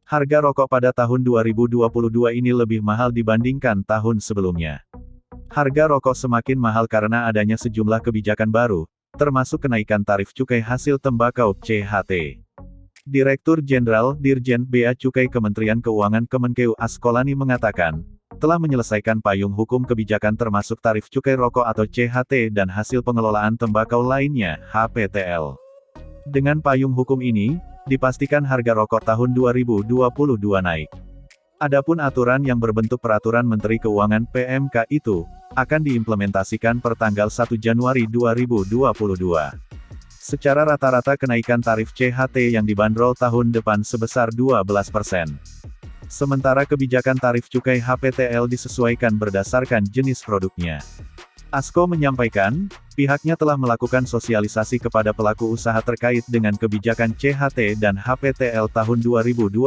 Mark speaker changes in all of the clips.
Speaker 1: Harga rokok pada tahun 2022 ini lebih mahal dibandingkan tahun sebelumnya. Harga rokok semakin mahal karena adanya sejumlah kebijakan baru, termasuk kenaikan tarif cukai hasil tembakau (CHT). Direktur Jenderal Dirjen Bea Cukai Kementerian Keuangan Kemenkeu Askolani mengatakan, telah menyelesaikan payung hukum kebijakan termasuk tarif cukai rokok atau CHT dan hasil pengelolaan tembakau lainnya (HPTL). Dengan payung hukum ini, dipastikan harga rokok tahun 2022 naik. Adapun aturan yang berbentuk Peraturan Menteri Keuangan (PMK) itu akan diimplementasikan per tanggal 1 Januari 2022. Secara rata-rata kenaikan tarif CHT yang dibanderol tahun depan sebesar 12%. Sementara kebijakan tarif cukai HPTL disesuaikan berdasarkan jenis produknya. Asko menyampaikan, pihaknya telah melakukan sosialisasi kepada pelaku usaha terkait dengan kebijakan CHT dan HPTL tahun 2022.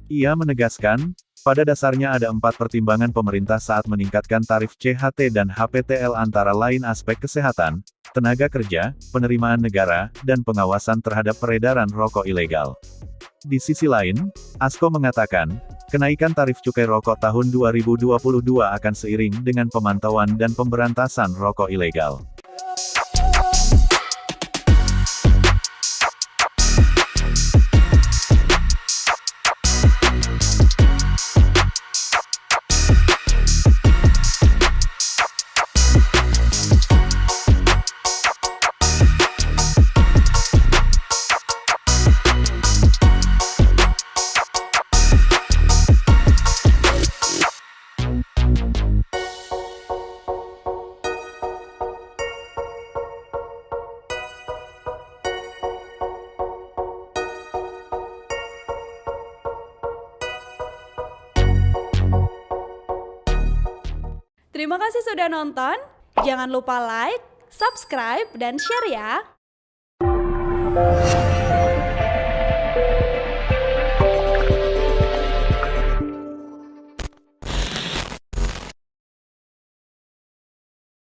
Speaker 1: Ia menegaskan, pada dasarnya ada 4 pertimbangan pemerintah saat meningkatkan tarif CHT dan HPTL antara lain aspek kesehatan, tenaga kerja, penerimaan negara, dan pengawasan terhadap peredaran rokok ilegal. Di sisi lain, Asko mengatakan, kenaikan tarif cukai rokok tahun 2022 akan seiring dengan pemantauan dan pemberantasan rokok ilegal.
Speaker 2: Terima kasih sudah nonton, jangan lupa like, subscribe, dan share ya!